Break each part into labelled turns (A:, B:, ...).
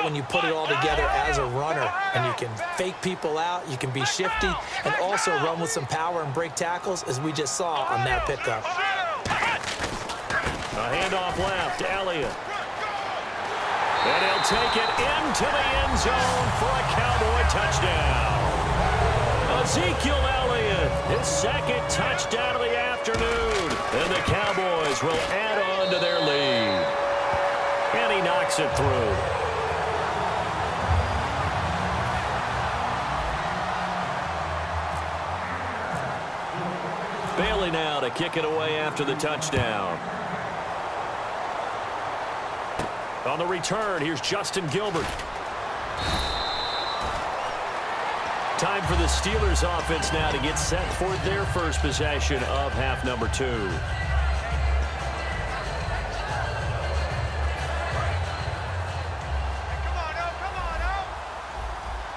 A: when you put it all together as a runner, and you can fake people out, you can be shifty, and also run with some power and break tackles, as we just saw on that pickup.
B: A handoff left, Elliott. And he'll take it into the end zone for a Cowboy touchdown. Ezekiel Elliott, his second touchdown of the afternoon. And the Cowboys will add on to their lead. And he knocks it through. Bailey now to kick it away after the touchdown. On the return, here's Justin Gilbert. Time for the Steelers offense now to get set for their first possession of half number 2.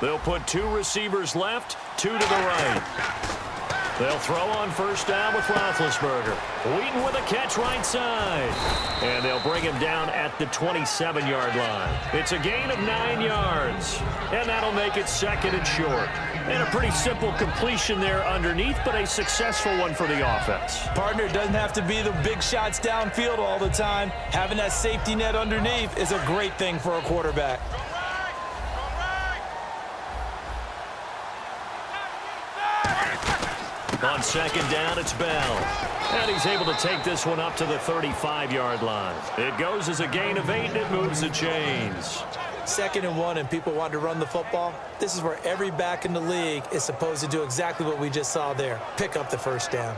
B: They'll put 2 receivers left, 2 to the right. They'll throw on first down with Roethlisberger. Wheaton with a catch right side. And they'll bring him down at the 27-yard line. It's a gain of 9 yards. And that'll make it second and short. And a pretty simple completion there underneath, but a successful one for the offense.
A: Partner, doesn't have to be the big shots downfield all the time. Having that safety net underneath is a great thing for a quarterback.
B: On second down, it's Bell. And he's able to take this one up to the 35-yard line. It goes as a gain of 8, and it moves the chains.
A: 2nd and 1, and people want to run the football. This is where every back in the league is supposed to do exactly what we just saw there. Pick up the first down.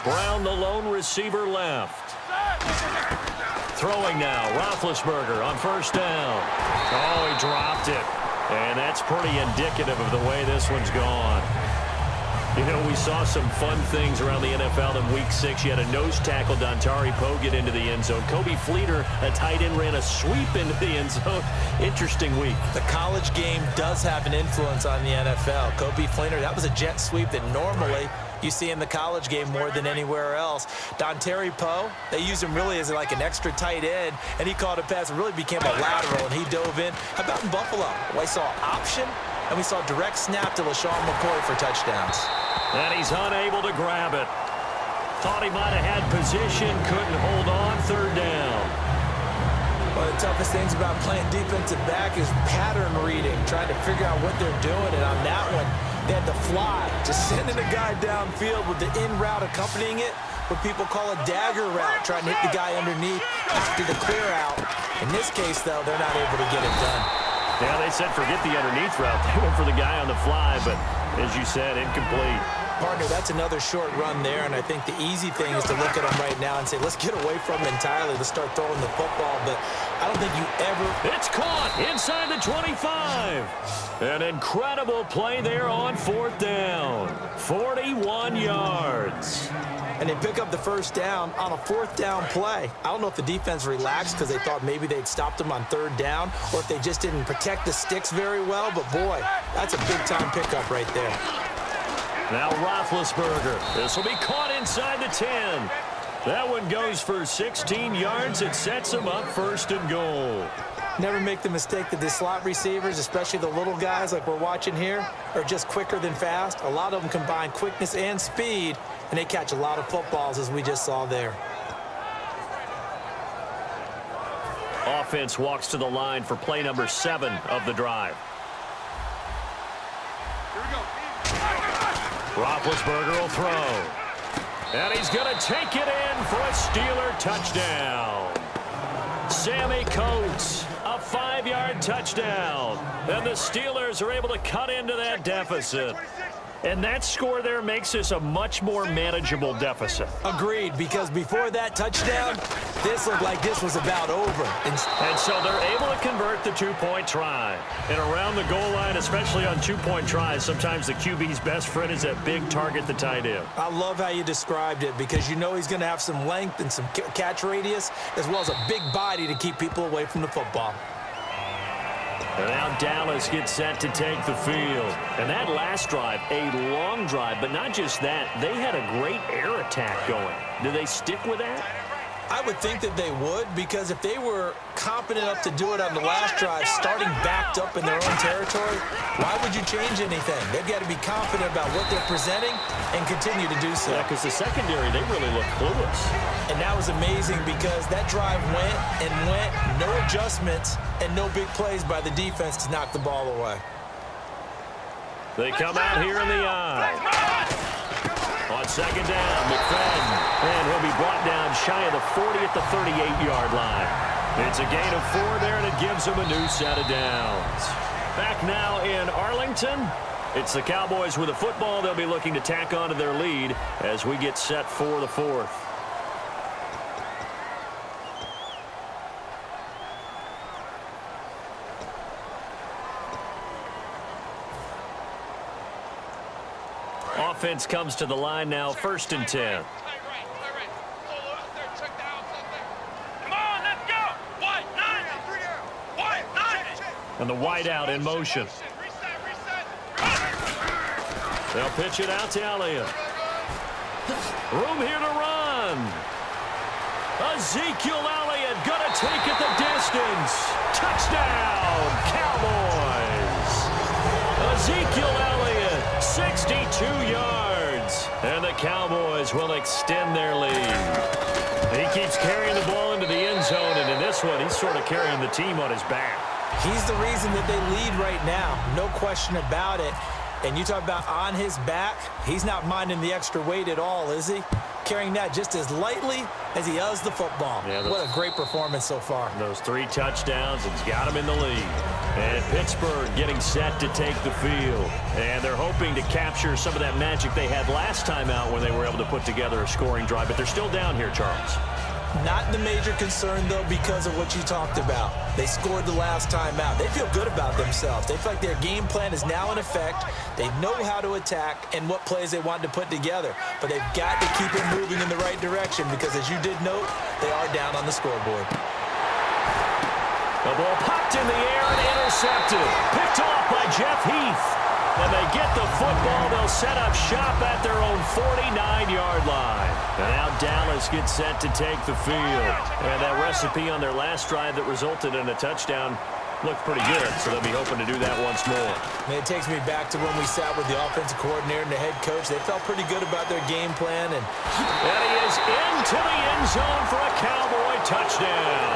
B: Brown, the lone receiver, left. Throwing now, Roethlisberger on first down. Oh, he dropped it. And that's pretty indicative of the way this one's gone. You know, we saw some fun things around the NFL in Week 6. You had a nose tackle, Dontari Poe, get into the end zone. Kobe Fleeter, a tight end, ran a sweep into the end zone. Interesting week.
A: The college game does have an influence on the NFL. Kobe Fleeter, that was a jet sweep that normally you see in the college game more than anywhere else. Dontari Poe, they used him really as like an extra tight end, and he caught a pass. It really became a lateral, and he dove in. How about in Buffalo? We saw option, and we saw direct snap to LaShawn McCoy for touchdowns.
B: And he's unable to grab it. Thought he might have had position, couldn't hold on, third down.
A: One of the toughest things about playing defensive back is pattern reading, trying to figure out what they're doing, and on that one, they had to fly, just sending a guy downfield with the in route accompanying it, what people call a dagger route, trying to hit the guy underneath after the clear out. In this case, though, they're not able to get it done.
B: Yeah, they said forget the underneath route. They went for the guy on the fly, but as you said, incomplete.
A: Partner, that's another short run there, and I think the easy thing is to look at him right now and say, let's get away from him entirely. Let's start throwing the football, but I don't think you ever...
B: It's caught inside the 25. An incredible play there on fourth down. 41 yards.
A: And they pick up the first down on a fourth down play. I don't know if the defense relaxed because they thought maybe they'd stopped them on third down, or if they just didn't protect the sticks very well, but boy, that's a big-time pickup right there.
B: Now Roethlisberger. This will be caught inside the 10. That one goes for 16 yards. It sets him up first and goal.
A: Never make the mistake that the slot receivers, especially the little guys like we're watching here, are just quicker than fast. A lot of them combine quickness and speed, and they catch a lot of footballs, as we just saw there.
B: Offense walks to the line for play number 7 of the drive. Roethlisberger will throw. And he's going to take it in for a Steeler touchdown. Sammy Coates, a 5-yard touchdown. And the Steelers are able to cut into that deficit. And that score there makes this a much more manageable deficit.
A: Agreed, because before that touchdown, this looked like this was about over.
B: And so they're able to convert the two-point try. And around the goal line, especially on two-point tries, sometimes the QB's best friend is that big target, the tight end.
A: I love how you described it, because you know he's going to have some length and some catch radius, as well as a big body to keep people away from the football.
B: And now Dallas gets set to take the field. And that last drive, a long drive, but not just that. They had a great air attack going. Do they stick with that?
A: I would think that they would, because if they were competent enough to do it on the last drive, starting backed up in their own territory, why would you change anything? They've got to be confident about what they're presenting and continue to do so.
B: Yeah, because the secondary, they really look clueless.
A: And that was amazing because that drive went and went, no adjustments, and no big plays by the defense to knock the ball away.
B: They come out here in the eye. On second down, McFadden. And he'll be brought down shy of the 40 at the 38-yard line. It's a gain of 4 there, and it gives them a new set of downs. Back now in Arlington. It's the Cowboys with a football. They'll be looking to tack on to their lead as we get set for the 4th. Offense comes to the line now, 1st and 10. And the wide out in motion. They'll pitch it out to Elliott. Room here to run. Ezekiel Elliott gonna take it the distance. Touchdown, Cowboys. Ezekiel Elliott, 62 yards. And the Cowboys will extend their lead. He keeps carrying the ball into the end zone, and in this one, he's sort of carrying the team on his back.
A: He's the reason that they lead right now, no question about it. And you talk about on his back, he's not minding the extra weight at all, is he? Carrying that just as lightly as he does the football. Yeah, what a great performance so far.
B: Those 3 touchdowns, it's got him in the lead. And Pittsburgh getting set to take the field. And they're hoping to capture some of that magic they had last time out when they were able to put together a scoring drive. But they're still down here, Charles.
A: Not the major concern, though, because of what you talked about. They scored the last time out. They feel good about themselves. They feel like their game plan is now in effect. They know how to attack and what plays they want to put together. But they've got to keep it moving in the right direction because, as you did note, they are down on the scoreboard.
B: The ball popped in the air and intercepted. Picked off by Jeff Heath. And they get the football. They'll set up shop at their own 49-yard line. And now Dallas gets set to take the field. And that recipe on their last drive that resulted in a touchdown looked pretty good, so they'll be hoping to do that once more.
A: It takes me back to when we sat with the offensive coordinator and the head coach. They felt pretty good about their game plan. And
B: he is into the end zone for a Cowboy touchdown.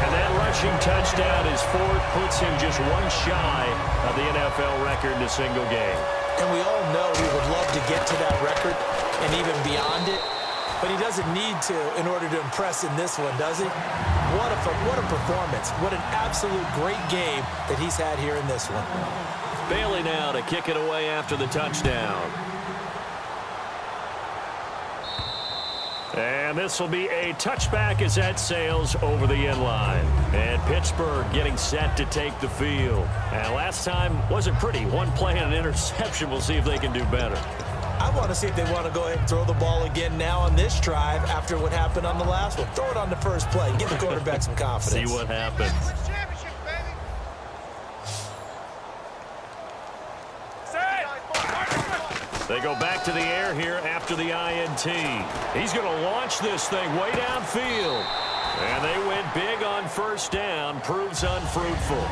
B: And that rushing touchdown is 4th, puts him just one shy of the NFL record in a single game.
A: And we all know he would love to get to that record and even beyond it. But he doesn't need to in order to impress in this one, does he? What a performance. What an absolute great game that he's had here in this one.
B: Bailey now to kick it away after the touchdown. And this will be a touchback as that sails over the end line. And Pittsburgh getting set to take the field. And last time wasn't pretty. One play and an interception. We'll see if they can do better.
A: I want to see if they want to go ahead and throw the ball again now on this drive after what happened on the last one. Throw it on the first play. Give the quarterback some confidence.
B: See what happens. They go back to the air here after the INT. He's going to launch this thing way downfield. And they went big on first down. Proves unfruitful.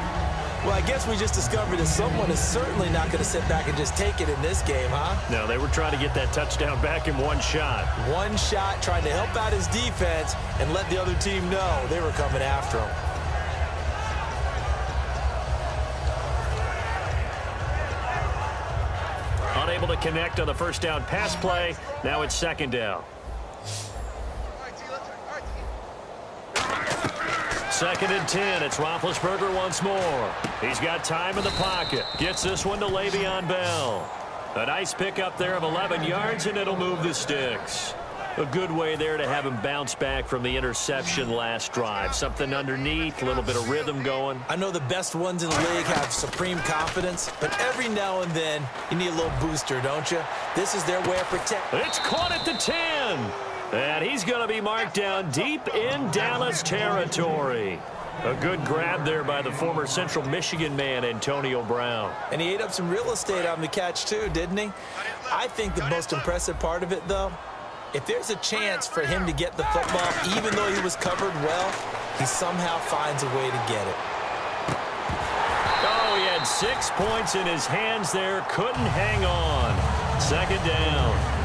A: Well, I guess we just discovered that someone is certainly not going to sit back and just take it in this game, huh?
B: No, they were trying to get that touchdown back in one shot.
A: One shot, trying to help out his defense and let the other team know they were coming after him.
B: Unable to connect on the first down pass play. Now it's second down. Second and 10. It's Roethlisberger once more. He's got time in the pocket. Gets this one to Le'Veon Bell. A nice pickup there of 11 yards, and it'll move the sticks. A good way there to have him bounce back from the interception last drive. Something underneath, a little bit of rhythm going.
A: I know the best ones in the league have supreme confidence, but every now and then you need a little booster, don't you? This is their way of protecting.
B: It's caught at the 10. And he's going to be marked down deep in Dallas territory. A good grab there by the former Central Michigan man, Antonio Brown.
A: And he ate up some real estate on the catch too, didn't he? I think the most impressive part of it, though, if there's a chance for him to get the football, even though he was covered well, he somehow finds a way to get it.
B: Oh, he had 6 points in his hands there. Couldn't hang on. Second down.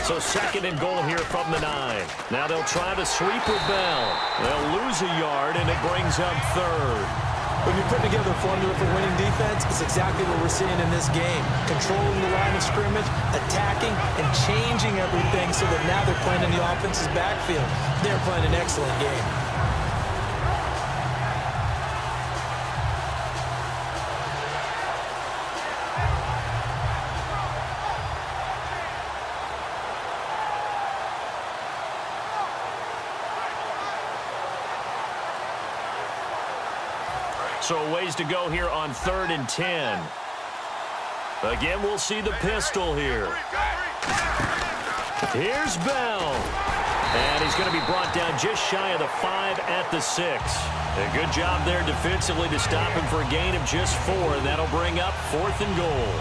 B: So second and goal here from the 9. Now they'll try to sweep with Bell. They'll lose a yard, and it brings up third.
A: When you put together a formula for winning defense, it's exactly what we're seeing in this game. Controlling the line of scrimmage, attacking, and changing everything so that now they're playing in the offense's backfield. They're playing an excellent game.
B: So a ways to go here on 3rd and 10. Again, we'll see the pistol here. Here's Bell. And he's going to be brought down just shy of the 5 at the 6. A good job there defensively to stop him for a gain of just 4, and that'll bring up 4th and goal.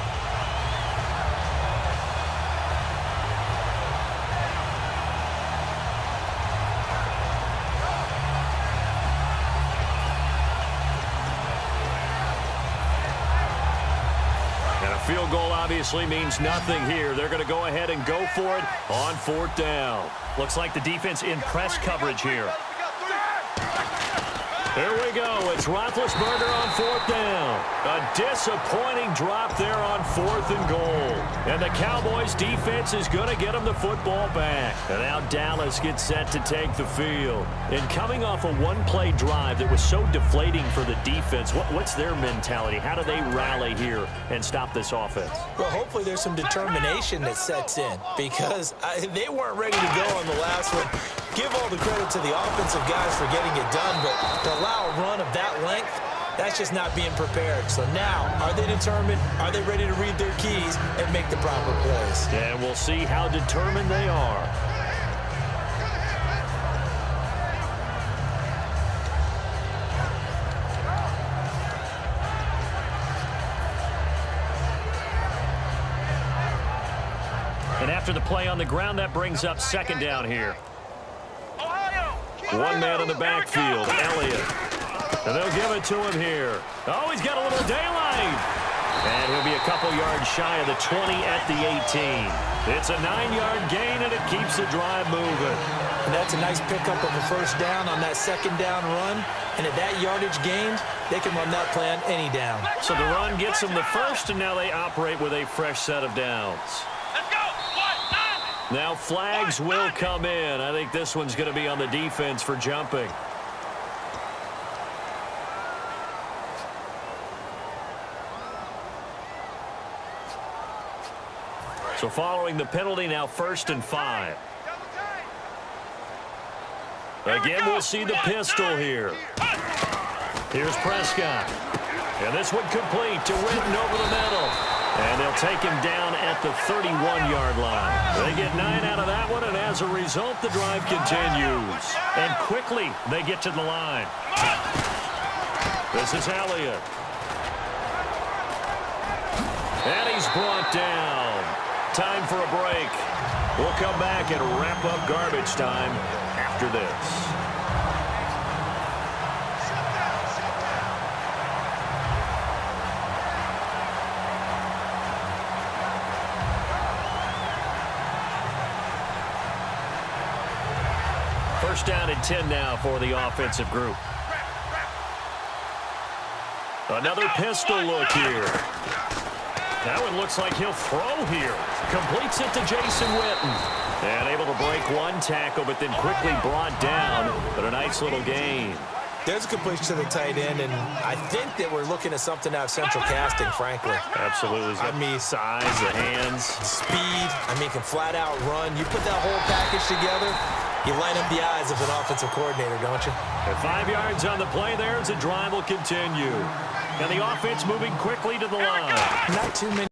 B: Field goal obviously means nothing here. They're going to go ahead and go for it on 4th down. Looks like the defense in press coverage here. There we go. It's Roethlisberger on 4th down. A disappointing drop there on 4th and goal. And the Cowboys defense is going to get them the football back. And now Dallas gets set to take the field. And coming off a one-play drive that was so deflating for the defense, what's their mentality? How do they rally here and stop this offense?
A: Well, hopefully there's some determination that sets in because they weren't ready to go on the last one. Give all the credit to the offensive guys for getting it done, but to allow a run of that length, that's just not being prepared. So now, are they determined? Are they ready to read their keys and make the proper plays?
B: And we'll see how determined they are. And after the play on the ground, that brings up 2nd down here. One man in the backfield, Elliott. And they'll give it to him here. Oh, he's got a little daylight. And he'll be a couple yards shy of the 20 at the 18. It's a 9-yard gain, and it keeps the drive moving.
A: And that's a nice pickup of a 1st down on that 2nd down run. And at that yardage gained, they can run that play on any down.
B: So the run gets them the 1st, and now they operate with a fresh set of downs. Now flags will come in. I think this one's going to be on the defense for jumping. So following the penalty, now 1st and 5. Again, we'll see the pistol here. Here's Prescott. And this one complete to Witten over the middle. And they'll take him down at the 31-yard line. They get 9 out of that one, and as a result, the drive continues. And quickly, they get to the line. This is Elliott. And he's brought down. Time for a break. We'll come back and wrap up garbage time after this. First down and 10 now for the offensive group. Another pistol look here. That one looks like he'll throw here. Completes it to Jason Witten. And able to break one tackle, but then quickly brought down. But a nice little gain.
A: There's a completion to the tight end, and I think that we're looking at something out of central casting, frankly.
B: Absolutely.
A: I mean,
B: size, the hands.
A: Speed. I mean, can flat out run. You put that whole package together, you light up the eyes of an offensive coordinator, don't you?
B: At 5 yards on the play there as the drive will continue. And the offense moving quickly to the line.
A: Not too many.